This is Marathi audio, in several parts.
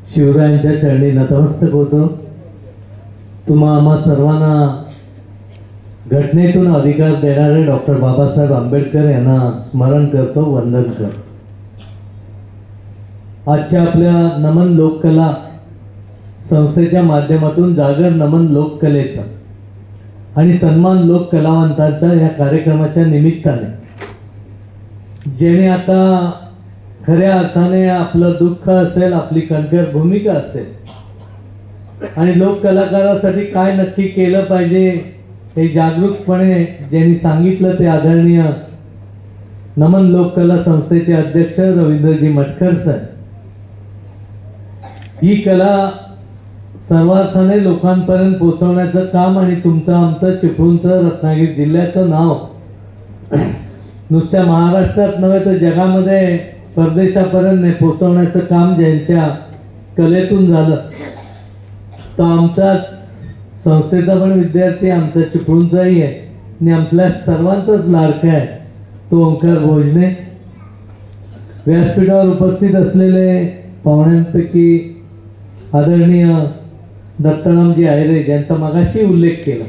शिवरायांच्या चरणी नतमस्तक होतो। तुम्हा आम्हा सर्वांना घटनेतून अधिकार देणारे डॉक्टर बाबासाहेब आंबेडकर यांना स्मरण करतो, वंदन करतो। आजच्या आपल्या नमन लोककला संस्थेच्या माध्यमातून जागर नमन लोककलेचा आणि सन्मान लोक कलावंतांच्या या कार्यक्रमाच्या निमित्ताने जेणे आता खऱ्या अर्थाने आपलं दुःख असेल, आपली कणखर भूमिका असेल आणि लोक कलाकारासाठी काय नक्की केलं पाहिजे हे जागरूकपणे ज्यांनी सांगितलं ते आदरणीय नमन लोककला संस्थेचे अध्यक्ष रवींद्रजी मटकर साहेब। ही कला सर्वार्थाने लोकांपर्यंत पोहोचवण्याचं काम आणि तुमचं आमचं चिपळूणचं रत्नागिरी जिल्ह्याचं नाव नुसत्या महाराष्ट्रात नव्हे तर जगामध्ये परदेशापर्यंत पोहोचवण्याचं काम ज्यांच्या कलेतून झालं तर आमच्याच संस्थेचा पण विद्यार्थी आमचा चिपळूणचाही आहे आणि आपल्या सर्वांचाच लाडका आहे तो ओंकार भोजने। व्यासपीठावर उपस्थित असलेले पाहुण्यांपैकी आदरणीय दत्तारामजी आयरे ज्यांचा मगाशी उल्लेख केला।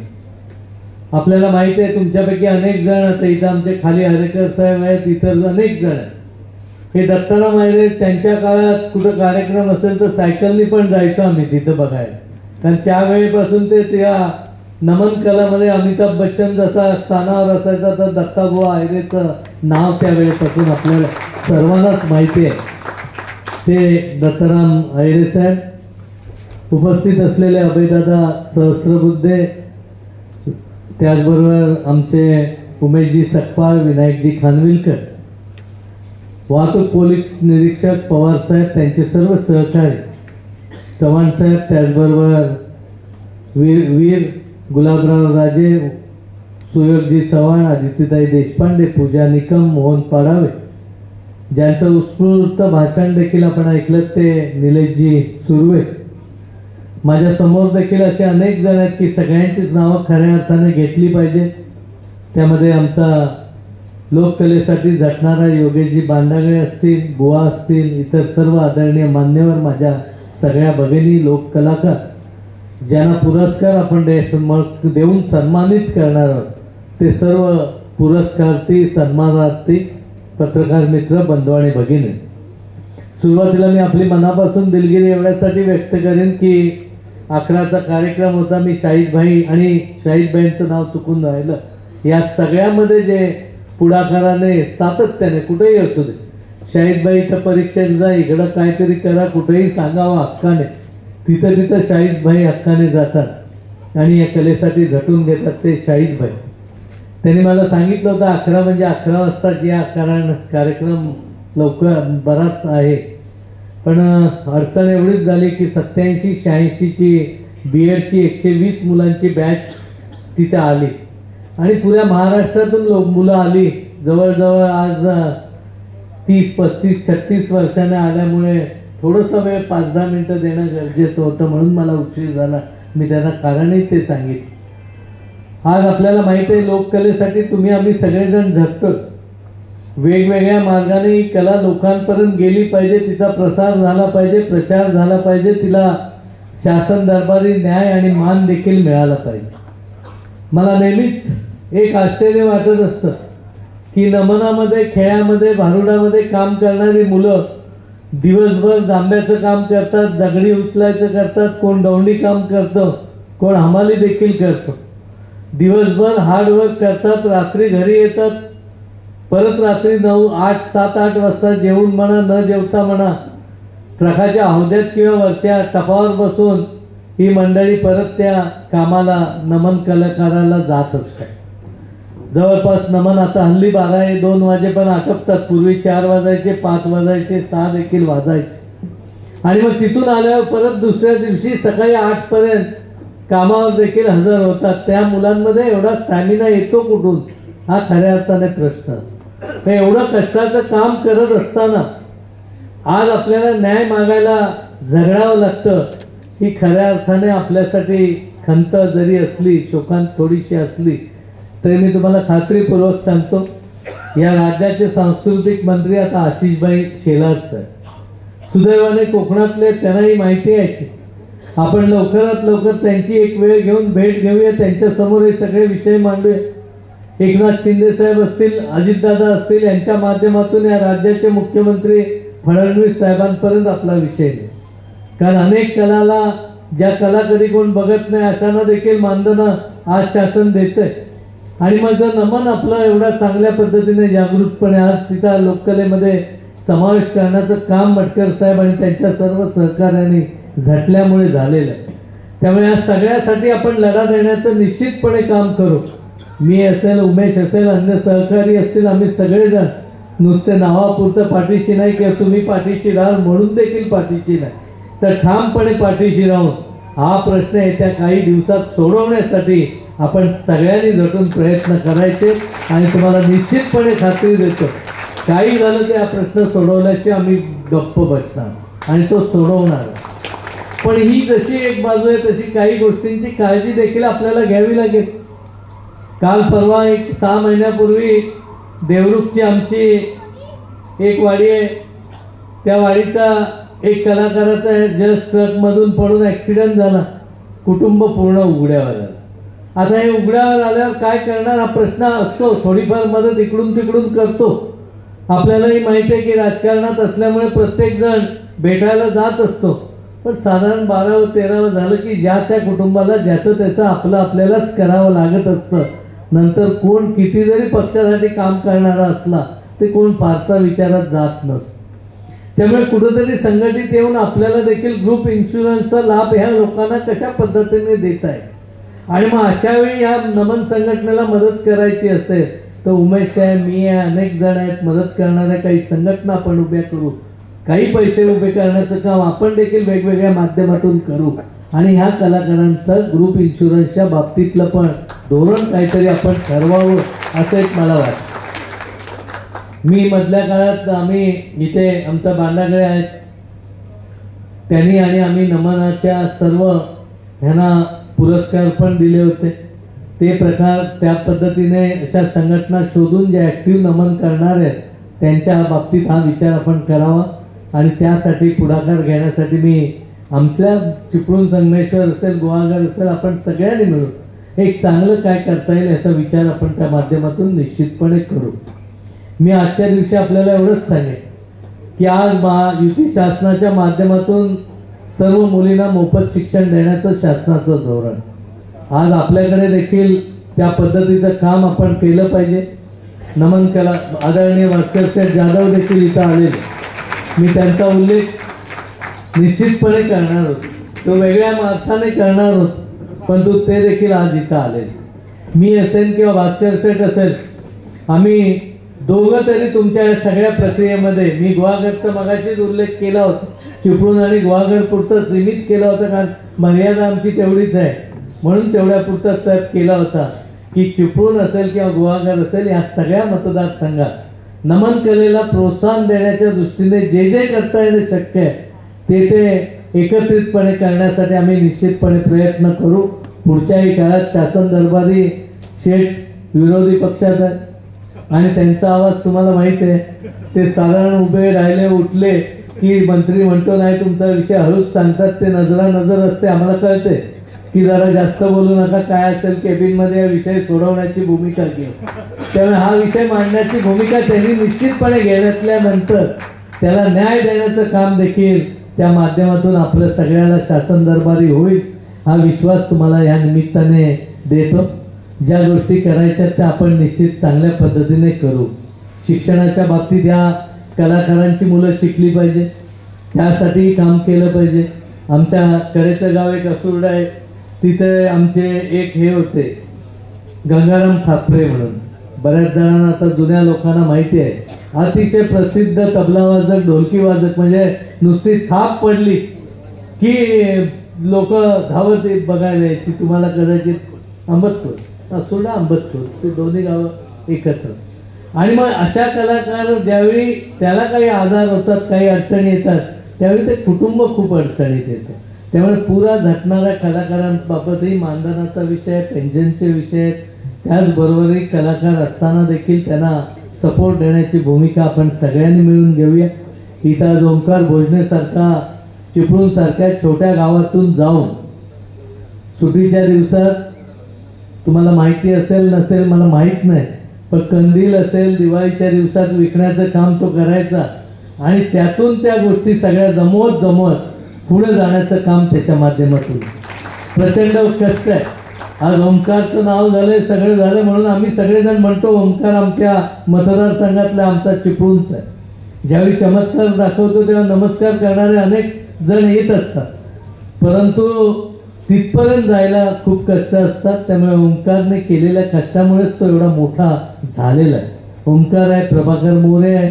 आपल्याला माहिती आहे तुमच्यापैकी अनेक जण आता इथं आमचे खाली हरेकर साहेब आहेत, इतर अनेक जण आहेत। हे दत्ताराम आयरे त्यांच्या काळात कुठं कार्यक्रम असेल तर सायकलनी पण जायचो आम्ही तिथं बघायला, कारण त्यावेळेपासून ते त्या नमन कलामध्ये अमिताभ बच्चन जसा स्थानावर असायचा तर दत्ताबुवा आयरेचं नाव त्यावेळेपासून आपल्याला सर्वांनाच माहिती आहे। ते दत्ताराम आयरे साहेब, उपस्थित असलेले अभयदादा सहस्रबुद्धे, त्याचबरोबर आमचे उमेशजी सकपाळ, विनायकजी खानविलकर, वाहतूक पोलीस निरीक्षक पवार साहेब, त्यांचे सर्व सहकारी, चव्हाण साहेब, त्याचबरोबर वीर गुलाबराव राजे, सुयोगजी चव्हाण, आदित्यताई देशपांडे, पूजा निकम, मोहन पाडावे, ज्यांचं उत्स्फूर्त भाषण देखील आपण ऐकलं ते निलेशजी सुर्वे। माझ्या समोर देखील असे अनेक जण आहेत की सगळ्यांचीच नावं खऱ्या अर्थाने घेतली पाहिजे। त्यामध्ये आमचा लोककलेसाठी झटणारा योगेशजी बांडागळे असतील, बुवा असतील, इतर सर्व आदरणीय मान्यवर, माझ्या सगळ्या भगिनी लोक कलाकार ज्यांना पुरस्कार आपण देऊन सन्मानित करणार आहोत ते सर्व पुरस्कार्थी, सन्मानार्थी पत्रकार मित्र, बंधू आणि भगिनी। सुरुवातीला मी आपली मनापासून दिलगिरी एवढ्यासाठी व्यक्त करेन की 11चा कार्यक्रम होता, मी शाहीदभाई आणि शाहीदभाईंचं नाव चुकून राहिलं, या सगळ्यामध्ये जे पुढाकाराने सातत्याने कुठेही असू दे, शाहीदभाई इथं परीक्षेत जा, इकडं काहीतरी करा, कुठेही सांगावं हक्काने, तिथं तिथं शाहीदभाई हक्काने जातात आणि या कलेसाठी झटून घेतात ते शाहीदभाई। त्यांनी मला सांगितलं होतं 11 म्हणजे 11 वाजताच या, कारण कार्यक्रम लवकर बराच आहे, पण अडचण एवढीच झाली की 87-86ची BEdची 120 मुलांची बॅच तिथे आली आणि पुऱ्या महाराष्ट्रातून मुलं आली। जवळजवळ आज 30-35-36 वर्षाने आल्यामुळे थोडंसं वेळ 5-10 मिनिटं देणं गरजेचं होतं, म्हणून मला उशीर झाला। मी त्यांना कारणही ते सांगितलं। आज आपल्याला माहिती आहे लोककलेसाठी तुम्ही आम्ही सगळेजण झटतो, वेगवेगळ्या मार्गाने ही कला लोकांपर्यंत गेली पाहिजे, तिचा प्रसार झाला पाहिजे, प्रचार झाला पाहिजे, तिला शासन दरबारी न्याय आणि मान देखील मिळाला पाहिजे। मला नेहमीच एक आश्चर्य वाटत असतं की नमनामध्ये, खेळामध्ये, भारुडामध्ये काम करणारी मुलं दिवसभर जांभ्याचं काम करतात, दगडी उचलायचं करतात, कोण दौंडी काम करतं, कोण हमाली देखील करतं, दिवसभर हार्डवर्क करतात, रात्री घरी येतात, परत रात्री 7-8 वाजता जेवून म्हणा न जेवता म्हणा ट्रकाच्या हौद्यात किंवा वरच्या टपावर बसून ही मंडळी परत त्या कामाला, नमन कलाकाराला जात असतात। जवळपास नमन आता हल्ली 12-2 वाजे पण आटपतात, पूर्वी 4 वाजायचे, 5 वाजायचे, 6 देखील वाजायचे आणि मग तिथून आल्यावर परत दुसऱ्या दिवशी सकाळी 8 पर्यंत कामावर देखील हजर होतात। त्या मुलांमध्ये एवढा स्टॅमिना येतो कुठून, हा खऱ्या अर्थाने प्रश्न। एवढं कष्टाचं काम करत असताना आज आपल्याला न्याय मागायला झगडावं लागतं, ही खऱ्या अर्थाने आपल्यासाठी खंत जरी असली, शोकांत थोडीशी असली तरी मी तुम्हाला खात्रीपूर्वक सांगतो या राज्याचे सांस्कृतिक मंत्री आता आशिषभाई शेलार साहेब, सुदैवाने कोकणातले त्यांनाही माहिती आहे. आपण लवकरात लवकर त्यांची एक वेळ घेऊन भेट घेऊया, त्यांच्या समोर हे सगळे विषय मांडूया. एकनाथ शिंदे साहेब असतील, अजितदादा असतील, यांच्या माध्यमातून या राज्याचे मुख्यमंत्री फडणवीस साहेबांपर्यंत आपला विषय नाही. कारण अनेक कलाला, ज्या कला कधी कोण बघत नाही अशांना देखील मानधन आज शासन देतंय. आणि माझं नमन आपलं एवढ्या चांगल्या पद्धतीने जागृतपणे आज तिचा लोककलेमध्ये समावेश करण्याचं काम मटकर साहेब आणि त्यांच्या सर्व सहकार्याने झटल्यामुळे झालेलं आहे. त्यामुळे या सगळ्यासाठी आपण लढा देण्याचं निश्चितपणे काम करू. मी असेल, उमेश असेल, अन्य सहकारी असतील, आम्ही सगळेजण नुसते नावापुरतं पाठीशी नाही किंवा तुम्ही पाठीशी राहाल म्हणून देखील पाठीशी नाही, तर ठामपणे पाठीशी राहून हा प्रश्न येत्या काही दिवसात सोडवण्यासाठी आपण सगळ्यांनी झटून प्रयत्न करायचे. आणि तुम्हाला निश्चितपणे खात्री देतो, काही झालं ते हा प्रश्न सोडवल्याशिवाय आम्ही गप्प बसणार आणि तो सोडवणार. पण ही जशी एक बाजू आहे तशी काही गोष्टींची काळजी देखील आपल्याला घ्यावी लागेल. काल परवा एक 6 महिन्यापूर्वी देवरुखची आमची एक वाडी आहे, त्या वाडीचा एक कलाकाराचा जस्ट ट्रकमधून पडून ॲक्सिडेंट झाला, कुटुंब पूर्ण उघड्यावर आलं. आता हे उघड्यावर आल्यावर काय करणार हा प्रश्न असतो. थोडीफार मदत इकडून तिकडून करतो. आपल्यालाही माहिती आहे की राजकारणात असल्यामुळे प्रत्येक जण भेटायला जात असतो. पण साधारण 12व 13व झालं की ज्या त्या कुटुंबाला ज्याचं त्याचं आपलं आपल्यालाच करावं लागत असतं. नंतर कोण किती जरी पक्षासाठी काम करणारा असला ते कोण फारसा विचारात जात नसतो. त्यामुळे कुठेतरी संघटित येऊन आपल्याला देखील ग्रुप इन्शुरन्सचा लाभ ह्या लोकांना कशा पद्धतीने देत आहे. आणि मग अशा वेळी या नमन संघटनेला मदत करायची असेल तर उमेश आहे, मी आहे, अनेक जण आहेत मदत करणाऱ्या. काही संघटना आपण उभ्या करू, काही पैसे उभे करण्याचं काम आपण देखील वेगवेगळ्या माध्यमातून करू. आणि ह्या कलाकारांचं ग्रुप इन्शुरन्सच्या बाबतीतलं पण धोरण काहीतरी आपण ठरवावं असं एक मला वाटतं. मी मधल्या काळात आम्ही इथे आमचा बांडागळे आहेत, त्यांनी आणि आम्ही नमनाच्या सर्व ह्यांना पुरस्कार पण दिले होते. ते प्रकार त्या पद्धतीने अशा संघटना शोधून जे ॲक्टिव्ह नमन करणार आहेत त्यांच्या बाबतीत हा विचार आपण करावा. आणि त्यासाठी पुढाकार घेण्यासाठी मी आमच्या चिपळूण संगमेश्वर असेल, गुहागर असेल, आपण सगळ्यांनी मिळून एक चांगलं काय करता येईल याचा विचार आपण त्या माध्यमातून निश्चितपणे करू. मी आजच्या दिवशी आपल्याला एवढंच सांगेन की आज युती शासनाच्या माध्यमातून सर्व मुलींना मोफत शिक्षण देण्याचं शासनाचं धोरण. आज आपल्याकडे देखील त्या पद्धतीचं काम आपण केलं पाहिजे. नमन कला आदरणीय भास्कर शेठ जाधव देखील इथं आलेले, मी त्यांचा उल्लेख निश्चितपणे करणार होतो, तो वेगळ्या अर्थाने करणार होतो, परंतु ते देखील आज इथं आले. मी असेल किंवा भास्कर शेठ असेल, आम्ही दोघं तरी तुमच्या या सगळ्या प्रक्रियेमध्ये, मी गुहागरचा मगाशीच उल्लेख केला होता, चिपळूण आणि गुहागर पुरतं सीमित केला होता कारण मर्यादा आमची तेवढीच आहे म्हणून तेवढ्या पुरता साहेब केला होता की चिपळूण असेल किंवा गुहागर असेल या सगळ्या मतदारसंघात नमन कलेला प्रोत्साहन देण्याच्या दृष्टीने जे जे करता येणं शक्य आहे ते एकत्रितपणे करण्यासाठी आम्ही निश्चितपणे प्रयत्न करू. पुढच्याही काळात शासन दरबारी शेठ विरोधी पक्षात आहे आणि त्यांचा आवाज तुम्हाला माहित आहे, ते साधारण उभे राहिले उठले की मंत्री म्हणतो नाही तुमचा विषय हळूच सांगतात, ते नजर असते आम्हाला कळते की जरा जास्त बोलू नका, काय असेल केबिन मध्ये विषय सोडवण्याची भूमिका घेऊ. त्यामुळे हा विषय मांडण्याची भूमिका त्यांनी निश्चितपणे घेतल्यानंतर त्याला न्याय देण्याचं काम देखील त्या माध्यमातून आपल्या सगळ्याला शासन दरबारी होईल हा विश्वास तुम्हाला या निमित्ताने देतो. ज्या गोष्टी करायच्या त्या आपण निश्चित चांगल्या पद्धतीने करू. शिक्षणाच्या बाबतीत या कलाकारांची मुलं शिकली पाहिजे, त्यासाठी काम केलं पाहिजे. आमच्या कडेचं गाव एक असुर्ड आहे, तिथे आमचे एक हे होते गंगाराम खापरे म्हणून, बऱ्याच जणांना आता जुन्या लोकांना माहिती आहे, अतिशय प्रसिद्ध तबला वाजक, ढोलकी वाजक. म्हणजे नुसती थाप पडली की लोक धावत बघायला यायची. तुम्हाला कदाचित अंबतखोर असुर्ड अंबतखोर ते दोन्ही गावं एकत्र. आणि मग अशा कलाकार ज्यावेळी त्याला काही आजार होतात, काही अडचणी येतात, त्यावेळी ते कुटुंब खूप अडचणीत येतं. त्यामुळे पुरा झटणाऱ्या कलाकारांबाबतही मानधनाचा विषय, पेन्शनचे विषय, त्याचबरोबरही कलाकार असताना देखील त्यांना सपोर्ट देण्याची भूमिका आपण सगळ्यांनी मिळून घेऊया. इथं आज ओंकार भोजनेसारखा चिपळूण सारख्या छोट्या गावातून जाऊन सुट्टीच्या दिवसात तुम्हाला माहिती असेल नसेल मला माहीत नाही, पण कंदील असेल दिवाळीच्या दिवसात विकण्याचं काम तो करायचा आणि त्यातून त्या गोष्टी सगळ्या जमवत पुढे जाण्याचं काम त्याच्या माध्यमातून प्रचंड कष्ट आहे. आज ओंकारचं नाव झालंय, सगळं झालं म्हणून आम्ही सगळेजण म्हणतो ओंकार आमच्या मतदारसंघातला आमचा चिपळूणचा आहे. ज्यावेळी चमत्कार दाखवतो तेव्हा नमस्कार करणारे अनेक जण येत असतात, परंतु तिथपर्यंत जायला खूप कष्ट असतात. त्यामुळे ओंकारने केलेल्या कष्टामुळेच तो एवढा मोठा झालेला आहे. ओंकार आहे, प्रभाकर मोरे आहे,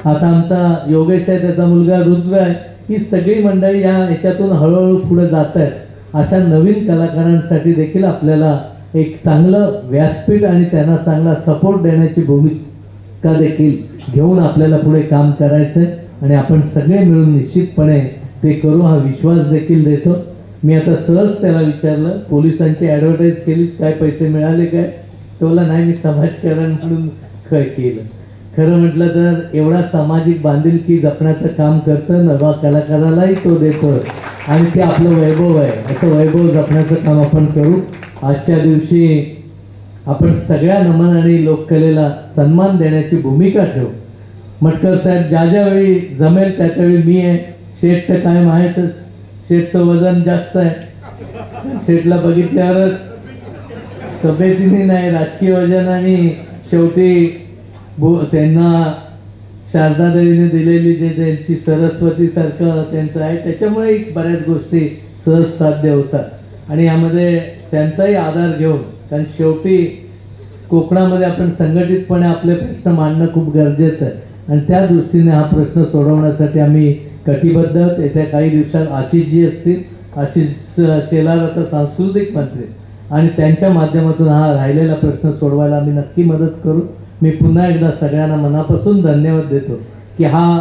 आता आमचा योगेश आहे, त्याचा मुलगा रुद्र आहे. ही सगळी मंडळी या ह्याच्यातून हळूहळू पुढे जात आहेत. अशा नवीन कलाकारांसाठी देखील आपल्याला एक चांगलं व्यासपीठ आणि त्यांना चांगला सपोर्ट देण्याची भूमिका देखील घेऊन आपल्याला पुढे काम करायचं आहे आणि आपण सगळे मिळून निश्चितपणे ते करू हा विश्वास देखील देतो. मी आता सहज त्याला विचारलं, पोलिसांची ॲडव्हर्टाईज केलीस, काय पैसे मिळाले काय? तो बोलला नाही, मी समाजकारण म्हणून केलं. खरं म्हटलं तर एवढा सामाजिक बांधिलकी जपण्याचं काम करतं, नवा कलाकारालाही तो देतो आणि ते आपलं वैभव आहे. असं वैभव जपण्याचं काम आपण करू. आजच्या दिवशी आपण सगळ्या नमन आणि लोककलेला सन्मान देण्याची भूमिका ठेवू. मटकर साहेब ज्या वेळी जमेल त्यावेळी मी आहे. शेठ तर कायम आहेतच, शेठचं वजन जास्त आहे. शेठला बघितल्यावरच तब्येतीने नाही, राजकीय वजन आणि शेवटी त्यांना शारदादेवीने दिलेली जे त्यांची सरस्वती सारखं त्यांचं आहे, त्याच्यामुळे बऱ्याच गोष्टी सहज साध्य होतात आणि यामध्ये त्यांचाही आधार घेऊन, कारण शेवटी कोकणामध्ये आपण संघटितपणे आपले प्रश्न मांडणं खूप गरजेचं आहे आणि त्या दृष्टीने हा प्रश्न सोडवण्यासाठी आम्ही कटिबद्ध. येत्या काही दिवसात आशिषजी असतील, आशिष शेलार आता सांस्कृतिक मंत्री, आणि त्यांच्या माध्यमातून हा राहिलेला प्रश्न सोडवायला आम्ही नक्की मदत करू. मी पुन्हा एकदा सगळ्यांना मनापासून धन्यवाद देतो की हा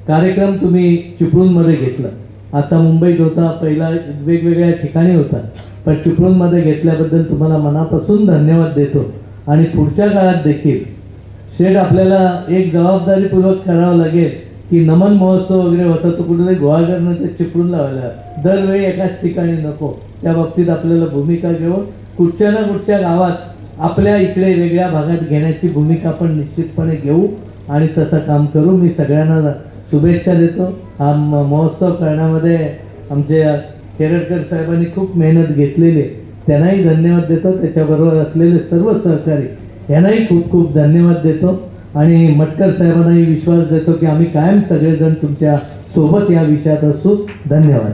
कार्यक्रम तुम्ही चिपळूणमध्ये घेतला. आता मुंबईत होता, पहिला वेगवेगळ्या ठिकाणी होता, पण चिपळूणमध्ये घेतल्याबद्दल तुम्हाला मनापासून धन्यवाद देतो. आणि पुढच्या काळात देखील शेठ आपल्याला एक जबाबदारीपूर्वक करावं लागेल की नमन महोत्सव वगैरे होता तो कुठेतरी गोवागरनं ते चिपळूणला व्हायला, दरवेळी एकाच ठिकाणी नको. त्या बाबतीत आपल्याला भूमिका घेऊन कुठच्या ना कुठच्या गावात आपल्या इकडे वेगळ्या भागात घेण्याची भूमिका आपण निश्चितपणे घेऊ आणि तसं काम करू. मी सगळ्यांना शुभेच्छा देतो. हा महोत्सव करण्यामध्ये आमचे केरडकर साहेबांनी खूप मेहनत घेतलेली आहे, त्यांनाही धन्यवाद देतो. त्याच्याबरोबर असलेले सर्व सहकारी यांनाही खूप खूप धन्यवाद देतो आणि मटकर साहेबांनाही विश्वास देतो की आम्ही कायम सगळेजण तुमच्या सोबत या विषयात असू. धन्यवाद.